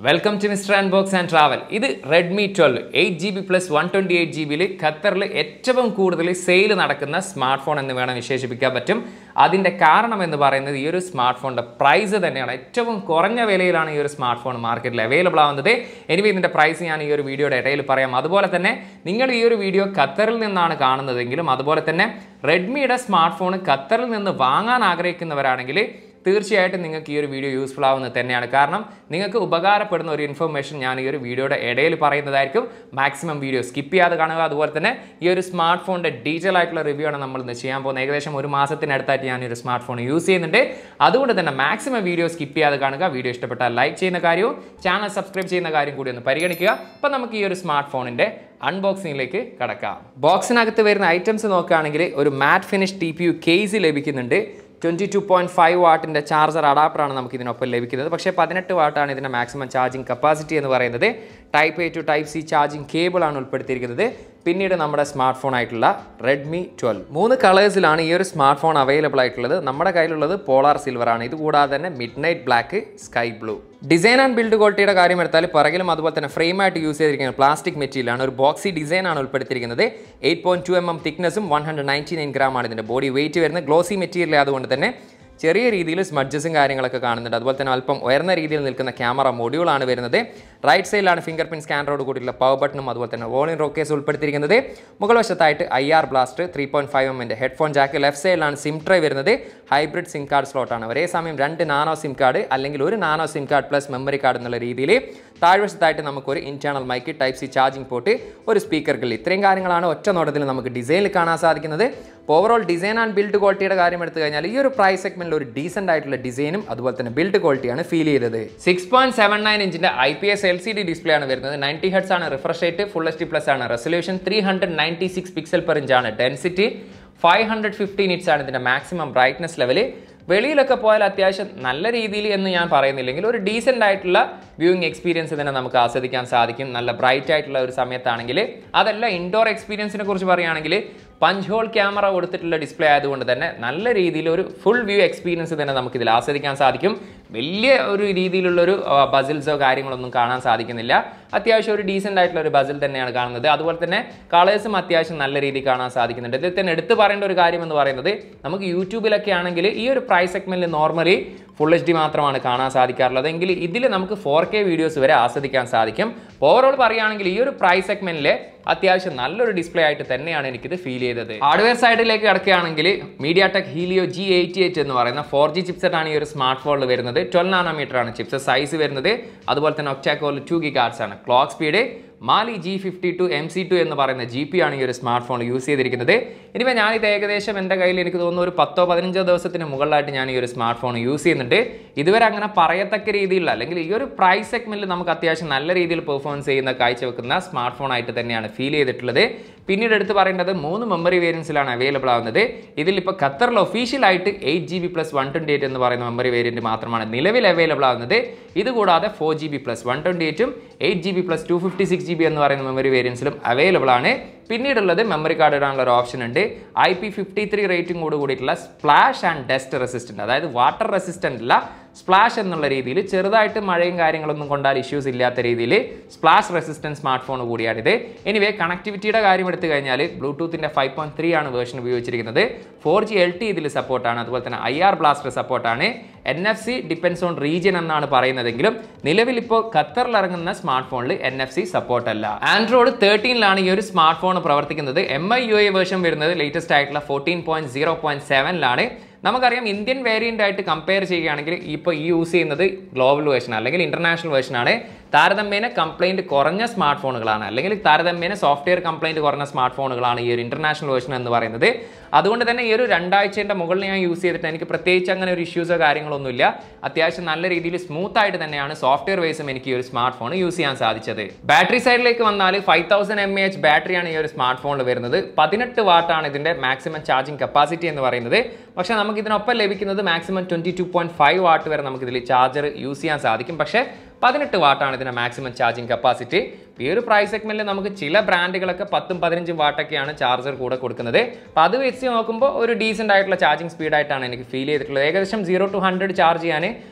Welcome to MrUnboxTravel. This is Redmi 12 8GB plus 128GB ഖത്തറിൽ ഏറ്റവും കൂടുതൽ സെയിൽ നടക്കുന്ന സ്മാർട്ട് ഫോൺ എന്ന് വേണം വിശേഷിപ്പിക്കാൻ പറ്റും. അതിന്റെ കാരണം എന്ന് പറയുന്നത് ഈ ഒരു സ്മാർട്ട് ഫോണിന്റെ പ്രൈസ് തന്നെയാണ്. ഏറ്റവും കുറഞ്ഞ വിലയിലാണ് ഈ ഒരു സ്മാർട്ട് ഫോൺ മാർക്കറ്റിൽ അവൈലബിൾ ആവുന്നത്. എനിവേ ഇതിന്റെ പ്രൈസ് ഞാൻ ഈ ഒരു വീഡിയോയുടെ ഇടയിൽ പറയാം. അതുപോലെ തന്നെ നിങ്ങൾ ഈ ഒരു വീഡിയോ ഖത്തറിൽ നിന്നാണ് കാണുന്നതെങ്കിലും അതുപോലെ തന്നെ റെഡ്മിയുടെ സ്മാർട്ട് ഫോൺ ഖത്തറിൽ നിന്ന് വാങ്ങാൻ ആഗ്രഹിക്കുന്നവരാണെങ്കിൽ തീർച്ചയായിട്ടും നിങ്ങൾക്ക് ഈ ഒരു വീഡിയോ യൂസ്ഫുൾ ആവുന്നത് തന്നെയാണ്. കാരണം നിങ്ങൾക്ക് ഉപകാരപ്പെടുന്ന ഒരു ഇൻഫർമേഷൻ ഞാൻ ഈ ഒരു വീഡിയോയുടെ ഇടയിൽ പറയുന്നതായിരിക്കും. മാക്സിമം വീഡിയോ സ്കിപ്പ് ചെയ്യാതെ കാണുക. അതുപോലെ തന്നെ ഈ ഒരു സ്മാർട്ട് ഫോണിൻ്റെ ഡീറ്റെയിൽ ആയിട്ടുള്ള റിവ്യൂ ആണ് നമ്മൾ ഇന്ന് ചെയ്യാൻ പോകുന്നത്. ഏകദേശം ഒരു മാസത്തിനടുത്തായിട്ട് ഞാൻ ഈ ഒരു സ്മാർട്ട് ഫോൺ യൂസ് ചെയ്യുന്നുണ്ട്. അതുകൊണ്ട് തന്നെ മാക്സിമം വീഡിയോ സ്കിപ്പ് ചെയ്യാതെ കാണുക. വീഡിയോ ഇഷ്ടപ്പെട്ടാൽ ലൈക്ക് ചെയ്യുന്ന കാര്യവും ചാനൽ സബ്സ്ക്രൈബ് ചെയ്യുന്ന കാര്യം കൂടി ഒന്ന് പരിഗണിക്കുക. അപ്പോൾ നമുക്ക് ഈ ഒരു സ്മാർട്ട് ഫോണിൻ്റെ അൺബോക്സിംഗിലേക്ക് കടക്കാം. ബോക്സിനകത്ത് വരുന്ന ഐറ്റംസ് നോക്കുകയാണെങ്കിൽ ഒരു മാറ്റ് ഫിനിഷ് TPU കേസ് ലഭിക്കുന്നുണ്ട്. 22.5 വാട്ടിൻ്റെ ചാർജർ അഡാപ്റ്ററാണ് നമുക്ക് ഇതിനൊപ്പം ലഭിക്കുന്നത്. പക്ഷേ 18 വാട്ടാണ് ഇതിൻ്റെ മാക്സിമം ചാർജിങ് കപ്പാസിറ്റി എന്ന് പറയുന്നത്. Type A to Type C charging കേബിളാണ് ഉൾപ്പെടുത്തിയിരിക്കുന്നത്. പിന്നീട് നമ്മുടെ സ്മാർട്ട് ഫോൺ ആയിട്ടുള്ള Redmi 12 3 കളേഴ്സിലാണ് ഈ ഒരു സ്മാർട്ട് ഫോൺ അവൈലബിൾ ആയിട്ടുള്ളത്. നമ്മുടെ കയ്യിലുള്ളത് പോളാർ സിൽവർ ആണ്. ഇതുകൂടാതെ തന്നെ midnight black, sky blue. Design and build ക്വാളിറ്റിയുടെ കാര്യം എടുത്താൽ പിറകിലും അതുപോലെ തന്നെ ഫ്രെയിമായിട്ട് യൂസ് ചെയ്തിരിക്കുന്നത് പ്ലാസ്റ്റിക് മെറ്റീരിയലാണ്. ഒരു ബോക്സി ഡിസൈനാണ് ഉൾപ്പെടുത്തിയിരിക്കുന്നത്. 8.2 mm തിക്നെസ്സും 199 ഗ്രാമാണ് ഇതിൻ്റെ ബോഡി വെയിറ്റ് വരുന്നത്. ഗ്ലോസി മെറ്റീരിയൽ ആയതുകൊണ്ട് തന്നെ ചെറിയ രീതിയിൽ സ്മഡ്ജസും കാര്യങ്ങളൊക്കെ കാണുന്നുണ്ട്. അതുപോലെ തന്നെ അല്പം ഉയർന്ന രീതിയിൽ നിൽക്കുന്ന ക്യാമറ മൊഡ്യൂളാണ് വരുന്നത്. റൈറ്റ് സൈഡിലാണ് ഫിംഗർ പ്രിന്റ് സ്കാനറോട് കൂടിയുള്ള പവർ ബട്ടണും അതുപോലെ തന്നെ വോളിയം റോക്കേസ് ഉൾപ്പെടുത്തിയിരിക്കുന്നത്. മുകൾ വശത്തായിട്ട് IR blaster, 3.5 mm headphone jack. Left സൈഡിലാണ് സിം ട്രേ വരുന്നത്. ഹൈബ്രിഡ് സിം കാർഡ് സ്ലോട്ടാണ്. ഒരേ സമയം 2 നാനോ സിം കാർഡ് അല്ലെങ്കിൽ ഒരു nano SIM card plus memory card എന്നുള്ള രീതിയിൽ. താഴ്വശത്തായിട്ട് നമുക്കൊരു internal mic, Type C charging port, ഒരു സ്പീക്കർ ഗ്രിൽ. ഇത്രയും കാര്യങ്ങളാണ് ഒറ്റ നോട്ടത്തിൽ നമുക്ക് ഡിസൈനിൽ കാണാൻ സാധിക്കുന്നത്. ഓവറോൾ ഡിസൈൻ ആൻഡ് ബിൽഡ് ക്വാളിറ്റിയുടെ കാര്യം എടുത്തു കഴിഞ്ഞാൽ ഈ ഒരു പ്രൈസ് സെഗ്മെന്റിൽ ഒരു ഡീസൻ്റ് ആയിട്ടുള്ള ഡിസൈനും അതുപോലെ തന്നെ ബിൽഡ് ക്വാളിറ്റിയാണ് ഫീൽ ചെയ്തത്. 6.79 ഇഞ്ചിന്റെ IPS LCD ഡിസ്പ്ലേ ആണ് വരുന്നത്. 90 Hz ആണ് refresh rate. Full HD plus ആണ് റെസൊല്യൂഷൻ. 396 പിക്സൽ പെർ ഇഞ്ച് ആണ് ഡെൻസിറ്റി. 550 നിറ്റ്സ് ആണ് ഇതിന്റെ മാക്സിമം ബ്രൈറ്റ്നസ് ലെവൽ. വെളിയിലൊക്കെ പോയാൽ അത്യാവശ്യം നല്ല രീതിയിൽ എന്ന് ഞാൻ പറയുന്നില്ലെങ്കിൽ ഒരു ഡീസൻ്റ് ആയിട്ടുള്ള വ്യൂയിങ് എക്സ്പീരിയൻസ് തന്നെ നമുക്ക് ആസ്വദിക്കാൻ സാധിക്കും. നല്ല ബ്രൈറ്റ് ആയിട്ടുള്ള ഒരു സമയത്താണെങ്കിൽ. അതല്ല ഇൻഡോർ എക്സ്പീരിയൻസിനെ കുറിച്ച് പറയുകയാണെങ്കിൽ പഞ്ച് ഹോൾ ക്യാമറ കൊടുത്തിട്ടുള്ള ഡിസ്പ്ലേ ആയതുകൊണ്ട് തന്നെ നല്ല രീതിയിൽ ഒരു ഫുൾ വ്യൂ എക്സ്പീരിയൻസ് തന്നെ നമുക്ക് ഇതിൽ ആസ്വദിക്കാൻ സാധിക്കും. വലിയ ഒരു രീതിയിലുള്ളൊരു ബസിൽസോ കാര്യങ്ങളൊന്നും കാണാൻ സാധിക്കുന്നില്ല. അത്യാവശ്യം ഒരു ഡീസൻ്റ് ആയിട്ടുള്ള ഒരു ബസിൽ തന്നെയാണ് കാണുന്നത്. അതുപോലെ തന്നെ കളേഴ്സും അത്യാവശ്യം നല്ല രീതിയിൽ കാണാൻ സാധിക്കുന്നുണ്ട്. ഇതിൽ തന്നെ എടുത്തു പറയേണ്ട ഒരു കാര്യം എന്ന് പറയുന്നത് നമുക്ക് യൂട്യൂബിലൊക്കെ ആണെങ്കിൽ ഈ ഒരു പ്രൈസ് സെഗ്മെന്റിൽ നോർമലി ഫുൾ HD മാത്രമാണ് കാണാൻ സാധിക്കാറുള്ളത്. എങ്കിൽ ഇതിൽ നമുക്ക് 4K വീഡിയോസ് വരെ ആസ്വദിക്കാൻ സാധിക്കും. ഓവറോൾ പറയുകയാണെങ്കിൽ ഈ ഒരു പ്രൈസ് സെഗ്മെന്റിൽ അത്യാവശ്യം നല്ലൊരു ഡിസ്പ്ലേ ആയിട്ട് തന്നെയാണ് എനിക്കിത് ഫീൽ ചെയ്തത്. ഹാർഡ്വെയർ സൈഡിലേക്ക് കിടക്കുകയാണെങ്കിൽ MediaTek Helio G88 എന്ന് പറയുന്ന 4G ചിപ്സെറ്റ് ആണ് ഈ ഒരു സ്മാർട്ട് ഫോണിൽ വരുന്നത്. 12 നാനോമീറ്റർ ആണ് ചിപ്സ് സൈസ് വരുന്നത്. അതുപോലെ തന്നെ ഒക്ടാകോറിൽ 2 GHz ആണ്. ക്ലോക്ക് സ്പീഡ് മാലി G52 MC2 എന്ന് പറയുന്ന GP ആണ് ഈ ഒരു സ്മാർട്ട് ഫോൺ യൂസ് ചെയ്തിരിക്കുന്നത്. ഇനിയിപ്പോൾ ഞാനിത് ഏകദേശം എൻ്റെ കയ്യിൽ എനിക്ക് തോന്നുന്നു ഒരു 10-15 ദിവസത്തിന് മുകളിലായിട്ട് ഞാൻ ഈ ഒരു സ്മാർട്ട് ഫോൺ യൂസ് ചെയ്യുന്നുണ്ട്. ഇതുവരെ അങ്ങനെ പറയത്തക്ക രീതിയിലുള്ള അല്ലെങ്കിൽ ഈ ഒരു പ്രൈസ് സെഗ്മെന്റിൽ നമുക്ക് അത്യാവശ്യം നല്ല രീതിയിൽ പെർഫോമൻസ് ചെയ്യുന്ന കാഴ്ചവെക്കുന്ന സ്മാർട്ട് ഫോൺ ആയിട്ട് തന്നെയാണ് ഫീൽ ചെയ്തിട്ടുള്ളത്. പിന്നീട് എടുത്ത് പറയേണ്ടത് 3 മെമ്മറി വേരിയൻസിലാണ് അവൈലബിൾ ആവുന്നത്. ഇതിലിപ്പോൾ ഖത്തറിൽ ഒഫീഷ്യലായിട്ട് 8GB plus 128 എന്ന് പറയുന്ന മെമ്മറി വേരിയൻറ്റ് മാത്രമാണ് നിലവിൽ അവൈലബിൾ ആവുന്നത്. ഇതുകൂടാതെ 4GB plus 128ഉം 8GB plus 256GB എന്ന് പറയുന്ന മെമ്മറി വേരിയൻസിലും അവൈലബിൾ ആണ്. പിന്നീടുള്ളത് മെമ്മറി കാർഡ് ഇടാനുള്ള ഒരു ഓപ്ഷൻ ഉണ്ട്. IP53 റേറ്റിംഗോട് കൂടിയിട്ടുള്ള സ്പ്ലാഷ് ആൻഡ് ഡസ്റ്റ് റെസിസ്റ്റൻറ്റ്, അതായത് വാട്ടർ റെസിസ്റ്റൻ്റ് അല്ല, സ്പ്ലാഷ് എന്നുള്ള രീതിയിൽ ചെറുതായിട്ട് മഴയും കാര്യങ്ങളൊന്നും കൊണ്ടാൽ ഇഷ്യൂസ് ഇല്ലാത്ത രീതിയിൽ സ്പ്ലാഷ് റെസിസ്റ്റൻറ്റ് സ്മാർട്ട് ഫോൺ കൂടിയാണിത്. എനിവേ കണക്ടിവിറ്റിയുടെ കാര്യം എടുത്തു കഴിഞ്ഞാൽ ബ്ലൂടൂത്തിൻ്റെ 5.3 ആണ് വേർഷൻ ഉപയോഗിച്ചിരിക്കുന്നത്. 4G LT ഇതിൽ സപ്പോർട്ടാണ്. അതുപോലെ തന്നെ IR ബ്ലാസ്റ്റർ സപ്പോർട്ടാണ്. NFC ഡിപ്പെൻസ് ഓൺ റീജിയൻ എന്നാണ് പറയുന്നതെങ്കിലും നിലവിൽ ഇപ്പോൾ ഖത്തറിൽ ഇറങ്ങുന്ന സ്മാർട്ട് ഫോണിൽ NFC സപ്പോർട്ട് അല്ല. Android 13ലാണ് ഈ ഒരു സ്മാർട്ട് ഫോൺ പ്രവർത്തിക്കുന്നത്. MIUI വേർഷൻ വരുന്നത് ലേറ്റസ്റ്റ് ആയിട്ടുള്ള 14.0.7ലാണ്. നമുക്കറിയാം ഇന്ത്യൻ വേരിയൻ്റ് ആയിട്ട് കമ്പയർ ചെയ്യുകയാണെങ്കിൽ ഇപ്പോൾ ഈ യൂസ് ചെയ്യുന്നത് ഗ്ലോബൽ വേർഷൻ അല്ലെങ്കിൽ ഇന്റർനാഷണൽ വേർഷനാണ്. താരതമ്യേന കംപ്ലൈൻറ്റ് കുറഞ്ഞ സ്മാർട്ട് ഫോണുകളാണ് അല്ലെങ്കിൽ താരതമ്യേന സോഫ്റ്റ്വെയർ കംപ്ലൈൻറ്റ് കുറഞ്ഞ സ്മാർട്ട് ഫോണുകളാണ് ഈ ഒരു ഇന്റർനാഷണൽ വേർഷൻ എന്ന് പറയുന്നത്. അതുകൊണ്ട് തന്നെ ഈ ഒരു 2 ആഴ്ചയുടെ മുകളിൽ ഞാൻ യൂസ് ചെയ്തിട്ട് എനിക്ക് പ്രത്യേകിച്ച് അങ്ങനെ ഒരു ഇഷ്യൂസോ കാര്യങ്ങളൊന്നുമില്ല. അത്യാവശ്യം നല്ല രീതിയിൽ സ്മൂത്ത് ആയിട്ട് തന്നെയാണ് സോഫ്റ്റ്വെയർ വൈസും എനിക്ക് ഈ ഒരു സ്മാർട്ട് ഫോൺ യൂസ് ചെയ്യാൻ സാധിച്ചത്. ബാറ്ററി സൈഡിലേക്ക് വന്നാൽ 5000 mAh ബാറ്ററിയാണ് ഈ ഒരു സ്മാർട്ട് ഫോണിൽ വരുന്നത്. 18 വാട്ടാണ് ഇതിൻ്റെ മാക്സിമം ചാർജിങ് കപ്പാസിറ്റി എന്ന് പറയുന്നത്. പക്ഷേ നമുക്ക് ഇതിനൊപ്പം ലഭിക്കുന്നത് മാക്സിമം 22.5 വാട്ട് വരെ നമുക്ക് ഇതിൽ ചാർജർ യൂസ് ചെയ്യാൻ സാധിക്കും. പക്ഷേ 18 വാട്ടാണ് ഇതിന്റെ മാക്സിമം ചാർജിങ് കപ്പാസിറ്റി. ഈ ഒരു പ്രൈസ് സെഗ്മെന്റിൽ നമുക്ക് ചില ബ്രാൻഡുകളൊക്കെ 10-15 വാട്ടൊക്കെയാണ് ചാർജർ കൂടെ കൊടുക്കുന്നത്. അപ്പോൾ അത് വെച്ച് നോക്കുമ്പോൾ ഒരു ഡീസൻ്റ് ആയിട്ടുള്ള ചാർജിങ് സ്പീഡായിട്ടാണ് എനിക്ക് ഫീൽ ചെയ്തിട്ടുള്ളത്. ഏകദേശം 0 to 100 ചാർജ് ചെയ്യാൻ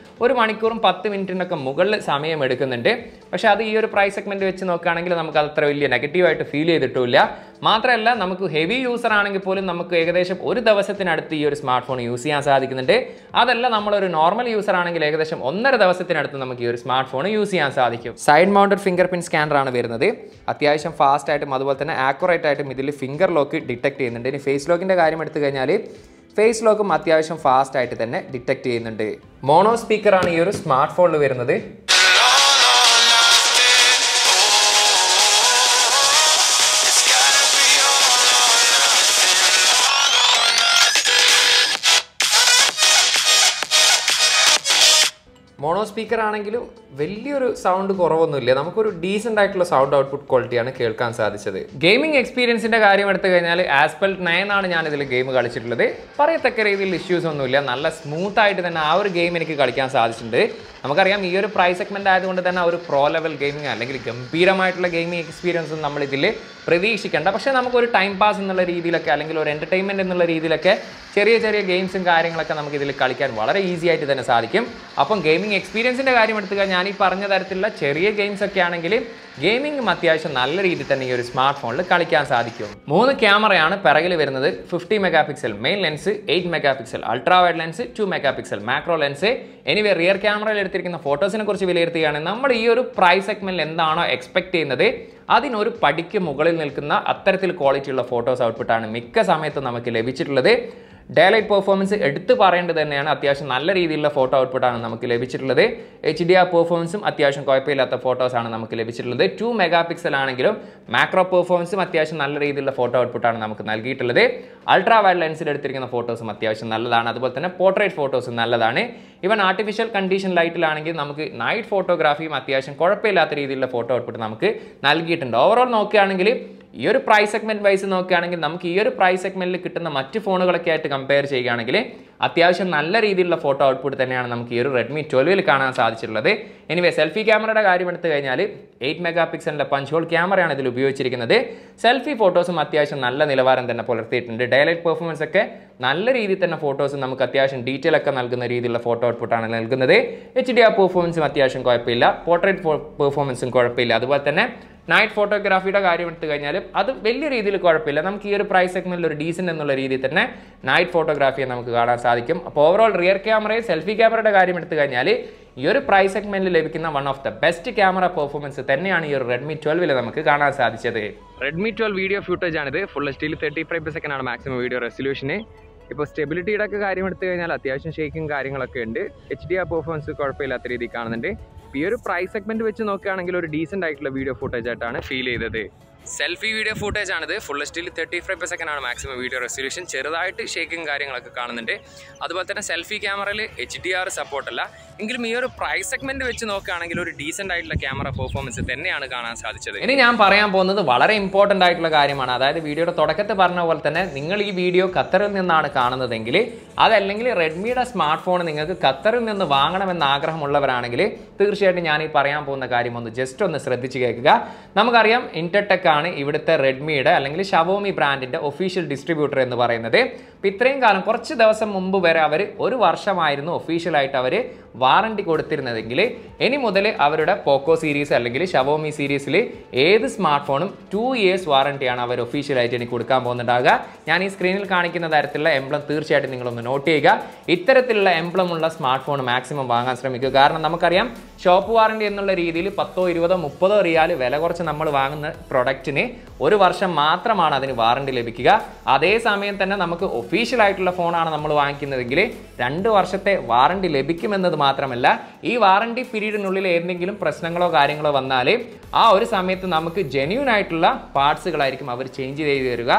1 മണിക്കൂറും 10 മിനിറ്റിനൊക്കെ മുകളിൽ സമയം എടുക്കുന്നുണ്ട്. പക്ഷേ അത് ഈ ഒരു പ്രൈസ് സെഗ്മെന്റ് വെച്ച് നോക്കുകയാണെങ്കിൽ നമുക്ക് അത് അത്ര വലിയ നെഗറ്റീവായിട്ട് ഫീൽ ചെയ്തിട്ടില്ല. മാത്രമല്ല നമുക്ക് ഹെവി യൂസർ ആണെങ്കിൽ പോലും നമുക്ക് ഏകദേശം ഒരു ദിവസത്തിനടുത്ത് ഈ ഒരു സ്മാർട്ട് ഫോൺ യൂസ് ചെയ്യാൻ സാധിക്കുന്നുണ്ട്. അതല്ല നമ്മളൊരു നോർമൽ യൂസർ ആണെങ്കിൽ ഏകദേശം 1.5 ദിവസത്തിനടുത്ത് നമുക്ക് ഈ ഒരു സ്മാർട്ട് ഫോൺ യൂസ് ചെയ്യാൻ സാധിക്കും. Side mounted finger print scanner ആണ് വരുന്നത്. അത്യാവശ്യം ഫാസ്റ്റ് ആയിട്ടും അതുപോലെ തന്നെ ആക്യുറേറ്റ് ആയിട്ടും ഇതിൽ ഫിംഗർ ലോക്ക് ഡിറ്റക്ട് ചെയ്യുന്നുണ്ട്. ഇനി ഫേസ് ലോക്കിന്റെ കാര്യം എടുത്തു കഴിഞ്ഞാൽ ഫേസ് ലോക്കും അത്യാവശ്യം ഫാസ്റ്റ് ആയിട്ട് തന്നെ ഡിറ്റക്ട് ചെയ്യുന്നുണ്ട്. മോണോ സ്പീക്കറാണ് ഈ ഒരു സ്മാർട്ട് ഫോണിൽ വരുന്നത്. മോണോ സ്പീക്കർ ആണെങ്കിലും വലിയൊരു സൗണ്ട് കുറവൊന്നുമില്ല. നമുക്കൊരു ഡീസൻ്റ് ആയിട്ടുള്ള സൗണ്ട് ഔട്ട്പുട്ട് ക്വാളിറ്റിയാണ് കേൾക്കാൻ സാധിച്ചത്. ഗെയിമിംഗ് എക്സ്പീരിയൻസിൻ്റെ കാര്യം എടുത്തു കഴിഞ്ഞാൽ ആസ്പെൽറ്റ് 9 ആണ് ഞാനിതിൽ ഗെയിം കളിച്ചിട്ടുള്ളത്. പറയത്തക്ക രീതിയിൽ ഇഷ്യൂസ് ഒന്നുമില്ല. നല്ല സ്മൂത്ത് ആയിട്ട് തന്നെ ആ ഒരു ഗെയിം എനിക്ക് കളിക്കാൻ സാധിച്ചിട്ടുണ്ട്. നമുക്കറിയാം ഈ ഒരു പ്രൈസ് സെഗ്മെന്റ് ആയതുകൊണ്ട് തന്നെ ഒരു പ്രോ ലെവൽ ഗെയിമിംഗ് അല്ലെങ്കിൽ ഗംഭീരമായിട്ടുള്ള ഗെയിമിംഗ് എക്സ്പീരിയൻസും നമ്മൾ ഇതിൽ പ്രതീക്ഷിക്കേണ്ട. പക്ഷേ നമുക്കൊരു ടൈം പാസ് എന്നുള്ള രീതിയിലൊക്കെ അല്ലെങ്കിൽ ഒരു എൻ്റർടൈൻമെൻറ്റ് എന്നുള്ള രീതിയിലൊക്കെ ചെറിയ ചെറിയ ഗെയിംസും കാര്യങ്ങളൊക്കെ നമുക്ക് ഇതിൽ കളിക്കാൻ വളരെ ഈസി ആയിട്ട് തന്നെ സാധിക്കും. അപ്പം ഗെയിമിംഗ് എക്സ്പീരിയൻസിൻ്റെ കാര്യം എടുത്തുക ഞാൻ ഈ പറഞ്ഞ തരത്തിലുള്ള ചെറിയ ഗെയിംസ് ഒക്കെ ആണെങ്കിൽ ഗെയിമിംഗും അത്യാവശ്യം നല്ല രീതിയിൽ തന്നെ ഈ ഒരു സ്മാർട്ട് ഫോണിൽ കളിക്കാൻ സാധിക്കും. 3 ക്യാമറയാണ് പിറകിൽ വരുന്നത്. 50 mega pixel main lens, 8 mega pixel ultra wide lens, 2 mega pixel macro lens. Anyway rear ക്യാമറയിൽ എടുത്തിരിക്കുന്ന ഫോട്ടോസിനെ കുറിച്ച് വിലയിരുത്തുകയാണെങ്കിൽ നമ്മൾ ഈ ഒരു പ്രൈസ് സെഗ്മെന്റിൽ എന്താണോ എക്സ്പെക്ട് ചെയ്യുന്നത് അതിനൊരു പടിക്ക് മുകളിൽ നിൽക്കുന്ന അത്തരത്തിൽ ക്വാളിറ്റിയുള്ള ഫോട്ടോസ് ഔട്ട്പുട്ടാണ് മിക്ക സമയത്തും നമുക്ക് ലഭിച്ചിട്ടുള്ളത്. ഡേലൈറ്റ് പെർഫോമൻസ് എടുത്തു പറയേണ്ടത് തന്നെയാണ്. അത്യാവശ്യം നല്ല രീതിയിലുള്ള ഫോട്ടോ ഔട്ട്പുട്ടാണ് നമുക്ക് ലഭിച്ചിട്ടുള്ളത്. HDR പെർഫോമൻസും അത്യാവശ്യം കുഴപ്പമില്ലാത്ത ഫോട്ടോസാണ് നമുക്ക് ലഭിച്ചിട്ടുള്ളത്. 2 മെഗാ പിക്സൽ ആണെങ്കിലും മാക്രോ പെർഫോമൻസും അത്യാവശ്യം നല്ല രീതിയിലുള്ള ഫോട്ടോ ഔട്ട്പുട്ടാണ് നമുക്ക് നൽകിയിട്ടുള്ളത്. അൾട്രാ വൈഡ് ലെൻസിൽ എടുത്തിരിക്കുന്ന ഫോട്ടോസും അത്യാവശ്യം നല്ലതാണ്. അതുപോലെ തന്നെ പോർട്രേറ്റ് ഫോട്ടോസും നല്ലതാണ്. ഈവൻ ആർട്ടിഫിഷ്യൽ കണ്ടീഷൻ ലൈറ്റിലാണെങ്കിൽ നമുക്ക് നൈറ്റ് ഫോട്ടോഗ്രാഫിയും അത്യാവശ്യം കുഴപ്പമില്ലാത്ത രീതിയിലുള്ള ഫോട്ടോ ഔട്ട്പുട്ട് നമുക്ക് നൽകിയിട്ടുണ്ട്. ഓവറോൾ നോക്കുകയാണെങ്കിൽ ഈ ഒരു പ്രൈസ് സെഗ്മെന്റ് വൈസ് നോക്കുകയാണെങ്കിൽ നമുക്ക് ഈ ഒരു പ്രൈസ് സെഗ്മെന്റിൽ കിട്ടുന്ന മറ്റ് ഫോണുകളൊക്കെ ആയിട്ട് കമ്പയർ ചെയ്യുകയാണെങ്കിൽ അത്യാവശ്യം നല്ല രീതിയിലുള്ള ഫോട്ടോ ഔട്ട്പുട്ട് തന്നെയാണ് നമുക്ക് ഈ ഒരു Redmi 12 കാണാൻ സാധിച്ചിട്ടുള്ളത്. എനിവേ സെൽഫി ക്യാമറയുടെ കാര്യം എടുത്തു കഴിഞ്ഞാൽ 8 മെഗാ പിക്സലിൻ്റെ പഞ്ച് ഹോൾ ക്യാമറയാണ് ഇതിൽ ഉപയോഗിച്ചിരിക്കുന്നത്. സെൽഫി ഫോട്ടോസും അത്യാവശ്യം നല്ല നിലവാരം തന്നെ പുലർത്തിയിട്ടുണ്ട്. ഡയലൈറ്റ് പെർഫോമൻസ് ഒക്കെ നല്ല രീതിയിൽ തന്നെ ഫോട്ടോസ് നമുക്ക് അത്യാവശ്യം ഡീറ്റെയിൽ ഒക്കെ നൽകുന്ന രീതിയിലുള്ള ഫോട്ടോ ഔട്ട്പുട്ടാണ് നൽകുന്നത്. HDR പെർഫോമൻസും അത്യാവശ്യം കുഴപ്പമില്ല. പോർട്രേറ്റ് പെർഫോമൻസും കുഴപ്പമില്ല. അതുപോലെ തന്നെ നൈറ്റ് ഫോട്ടോഗ്രാഫിയുടെ കാര്യം എടുത്തു കഴിഞ്ഞാൽ അത് വലിയ രീതിയിൽ കുഴപ്പമില്ല. നമുക്ക് ഈ ഒരു പ്രൈസ് സെഗ്മെന്റിൽ ഒരു ഡീസൻ്റ് എന്നുള്ള രീതിയിൽ തന്നെ നൈറ്റ് ഫോട്ടോഗ്രാഫിയെ നമുക്ക് കാണാൻ സാധിക്കും. അപ്പോൾ ഓവറോൾ റിയർ ക്യാമറയും സെൽഫി ക്യാമറയുടെ കാര്യം എടുത്തു കഴിഞ്ഞാൽ ഈ ഒരു പ്രൈസ് സെഗ്മെന്റിൽ ലഭിക്കുന്ന one of the best camera performance തന്നെയാണ് ഈ ഒരു Redmi 12 നമുക്ക് കാണാൻ സാധിച്ചത്. Redmi 12 വീഡിയോ ഫൂട്ടേജ് ആണിത്. ഫുൾ HD 30 ഫ്രെയിംസ് ആണ് മാക്സിമം വീഡിയോ റെസൊല്യൂഷന്. ഇപ്പോൾ സ്റ്റെബിലിറ്റിയുടെ ഒക്കെ കാര്യം എടുത്തു കഴിഞ്ഞാൽ അത്യാവശ്യം ഷേക്കിങ് കാര്യങ്ങളൊക്കെ ഉണ്ട്. HDR പെർഫോമൻസ് കുഴപ്പമില്ലാത്ത രീതിയിൽ കാണുന്നുണ്ട്. ഈ ഒരു പ്രൈസ് സെഗ്മെന്റ് വെച്ച് നോക്കുകയാണെങ്കിൽ ഒരു ഡീസൻ്റ് ആയിട്ടുള്ള വീഡിയോ ഫൂട്ടേജ് ആയിട്ടാണ് ഫീൽ ചെയ്തത്. സെൽഫി വീഡിയോ ഫൂട്ടേജ് ആണിത്. ഫുൾ HD 30 ഫ്രെയിംസ് ആണ് മാക്സിമം വീഡിയോ റെസൊല്യൂഷൻ. ചെറുതായിട്ട് ഷേക്കിങ് കാര്യങ്ങളൊക്കെ കാണുന്നുണ്ട്. അതുപോലെ തന്നെ സെൽഫി ക്യാമറയിൽ HDR സപ്പോർട്ടല്ല. എങ്കിലും ഈ ഒരു പ്രൈസ് സെഗ്മെന്റ് വെച്ച് നോക്കുകയാണെങ്കിൽ ഒരു ഡീസൻ്റ് ആയിട്ടുള്ള ക്യാമറ പെർഫോമൻസ് തന്നെയാണ് കാണാൻ സാധിച്ചത്. ഇനി ഞാൻ പറയാൻ പോകുന്നത് വളരെ ഇമ്പോർട്ടൻ്റ് ആയിട്ടുള്ള കാര്യമാണ്. അതായത് വീഡിയോയുടെ തുടക്കത്തിൽ പറഞ്ഞ പോലെ തന്നെ നിങ്ങൾ ഈ വീഡിയോ ഖത്തറിൽ നിന്നാണ് കാണുന്നതെങ്കിൽ അതല്ലെങ്കിൽ റെഡ്മിയുടെ സ്മാർട്ട് ഫോൺ നിങ്ങൾക്ക് ഖത്തറിൽ നിന്ന് വാങ്ങണമെന്ന് ആഗ്രഹമുള്ളവരാണെങ്കിൽ തീർച്ചയായിട്ടും ഞാൻ ഈ പറയാൻ പോകുന്ന കാര്യം ഒന്ന് ജസ്റ്റ് ഒന്ന് ശ്രദ്ധിച്ച് കേൾക്കുക. നമുക്കറിയാം ഇൻറ്റർടെക് ആണ് ഇവിടുത്തെ റെഡ്മിയുടെ അല്ലെങ്കിൽ ഷവോമി ബ്രാൻഡിൻ്റെ ഒഫീഷ്യൽ ഡിസ്ട്രിബ്യൂട്ടർ എന്ന് പറയുന്നത്. അപ്പോൾ ഇത്രയും കാലം കുറച്ച് ദിവസം മുമ്പ് വരെ അവർ 1 വർഷമായിരുന്നു ഒഫീഷ്യലായിട്ട് അവർ വാറണ്ടി കൊടുത്തിരുന്നതെങ്കിൽ ഇനി മുതൽ അവരുടെ പോക്കോ സീരീസ് അല്ലെങ്കിൽ ഷവോമി സീരീസിൽ ഏത് സ്മാർട്ട് ഫോണും 2 ഇയേഴ്സ് വാറണ്ടിയാണ് അവർ ഒഫീഷ്യലായിട്ട് എനിക്ക് കൊടുക്കാൻ പോകുന്നുണ്ടാകുക. ഞാൻ ഈ സ്ക്രീനിൽ കാണിക്കുന്ന തരത്തിലുള്ള എംബ്ലം തീർച്ചയായിട്ടും നിങ്ങളൊന്ന് നോട്ട് ചെയ്യുക. ഇത്തരത്തിലുള്ള എംബ്ലം ഉള്ള സ്മാർട്ട് ഫോൺ മാക്സിമം വാങ്ങാൻ ശ്രമിക്കുക. കാരണം നമുക്കറിയാം ഷോപ്പ് വാറണ്ടി എന്നുള്ള രീതിയിൽ 10, 20, 30 റിയാൽ വില കുറച്ച് നമ്മൾ വാങ്ങുന്ന പ്രൊഡക്റ്റിന് 1 വർഷം മാത്രമാണ് അതിന് വാറണ്ടി ലഭിക്കുക. അതേസമയം തന്നെ നമുക്ക് ഒഫീഷ്യൽ ആയിട്ടുള്ള ഫോണാണ് നമ്മൾ വാങ്ങിക്കുന്നതെങ്കിൽ 2 വർഷത്തെ വാറണ്ടി ലഭിക്കുമെന്നത് മാത്രമല്ല ഈ വാറണ്ടി പീരീഡിനുള്ളിൽ എന്തെങ്കിലും പ്രശ്നങ്ങളോ കാര്യങ്ങളോ വന്നാൽ ആ ഒരു സമയത്ത് നമുക്ക് ജെന്യൂൻ ആയിട്ടുള്ള പാർട്സുകളായിരിക്കും അവർ ചേഞ്ച് ചെയ്ത് തരിക.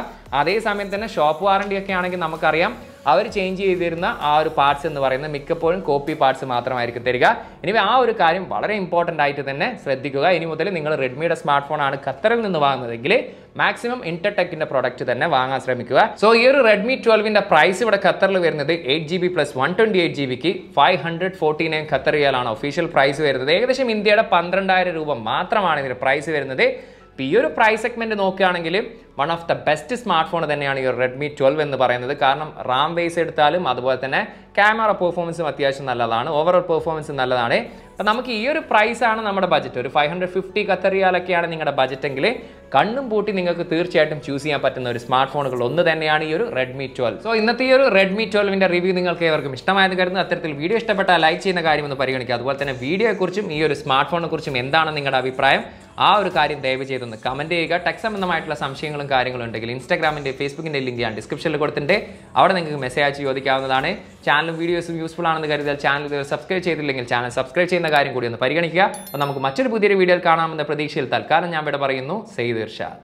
അതേസമയം തന്നെ ഷോപ്പ് വാറണ്ടി ഒക്കെ ആണെങ്കിൽ നമുക്കറിയാം അവർ ചേഞ്ച് ചെയ്തിരുന്ന ആ ഒരു പാർട്സ് എന്ന് പറയുന്നത് മിക്കപ്പോഴും കോപ്പി പാർട്സ് മാത്രമായിരിക്കും തരിക. ഇനി ആ ഒരു കാര്യം വളരെ ഇമ്പോർട്ടൻ്റ് ആയിട്ട് തന്നെ ശ്രദ്ധിക്കുക. ഇനി മുതൽ നിങ്ങൾ റെഡ്മിയുടെ സ്മാർട്ട് ഫോൺ ആണ് ഖത്തറിൽ നിന്ന് വാങ്ങുന്നതെങ്കിൽ മാക്സിമം ഇന്റർടെക്കിന്റെ പ്രൊഡക്റ്റ് തന്നെ വാങ്ങാൻ ശ്രമിക്കുക. സോ ഈ ഒരു Redmi 12ന്റെ പ്രൈസ് ഇവിടെ ഖത്തറിൽ വരുന്നത് 8GB + 128GBക്ക് 549 ഖത്തർ റിയാലാണ് ഒഫീഷ്യൽ പ്രൈസ് വരുന്നത്. ഏകദേശം ഇന്ത്യയുടെ 12,000 രൂപ മാത്രമാണ് ഇതിന്റെ പ്രൈസ് വരുന്നത്. ഈ ഒരു പ്രൈസ് സെഗ്മെന്റ് നോക്കുകയാണെങ്കിൽ one of the best smart phone തന്നെയാണ് ഈ ഒരു Redmi 12 എന്ന് പറയുന്നത്. കാരണം റാം ബേസ് എടുത്താലും അതുപോലെ തന്നെ ക്യാമറ പെർഫോമൻസും അത്യാവശ്യം നല്ലതാണ്, ഓവറോൾ പെർഫോമൻസ് നല്ലതാണ്. അപ്പം നമുക്ക് ഈ ഒരു പ്രൈസാണ് നമ്മുടെ ബജറ്റ്. ഒരു 550 ഖത്തർ റിയാലൊക്കെയാണ് നിങ്ങളുടെ ബജറ്റ് എങ്കിൽ കണ്ണും പൂട്ടി നിങ്ങൾക്ക് തീർച്ചയായിട്ടും ചൂസ് ചെയ്യാൻ പറ്റുന്ന ഒരു സ്മാർട്ട് ഫോണുകൾ ഒന്ന് തന്നെയാണ് ഈ ഒരു Redmi 12. സോ ഇന്നത്തെ ഈ ഒരു Redmi 12ന്റെ റിവ്യൂ നിങ്ങൾക്ക് ഏവർക്കും ഇഷ്ടമായെന്ന് കരുതുന്നു. അത്തരത്തിൽ വീഡിയോ ഇഷ്ടപ്പെട്ടാൽ ലൈക്ക് ചെയ്യുന്ന കാര്യം ഒന്ന് പരിഗണിക്കുക. അതുപോലെ തന്നെ വീഡിയോയെക്കുറിച്ചും ഈ ഒരു സ്മാർട്ട് ഫോണിനെ കുറിച്ചും എന്താണ് നിങ്ങളുടെ അഭിപ്രായം, ആ ഒരു കാര്യം ദയവ് ചെയ്തൊന്ന് കമന്റ് ചെയ്യുക. ടെക് സംബന്ധമായിട്ടുള്ള സംശയങ്ങളും കാര്യങ്ങളും ഉണ്ടെങ്കിൽ ഇൻസ്റ്റാഗ്രാമിന്റെ ഫേസ്ബുക്കിന്റെ ലിങ്ക് ഞാൻ ഡിസ്ക്രിപ്ഷനിൽ കൊടുത്തിട്ടുണ്ട്. അവിടെ നിങ്ങൾക്ക് മെസ്സേജ് അയച്ച് ചോദിക്കാവുന്നതാണ്. ചാനലും വീഡിയോസും യൂസ്ഫുൾ ആണെന്ന് കരുതിയാൽ ചാനൽ സബ്സ്ക്രൈബ് ചെയ്തില്ലെങ്കിൽ ചാനൽ സബ്സ്ക്രൈബ് ചെയ്യുന്ന കാര്യം കൂടി ഒന്ന് പരിഗണിക്കുക. അപ്പോൾ നമുക്ക് മറ്റൊരു പുതിയൊരു വീഡിയോയിൽ കാണാമെന്ന പ്രതീക്ഷയിൽ തൽക്കാലം ഞാൻ ഇവിടെ പറയുന്നു. സെയ്ദ് ഇർഷാദ്.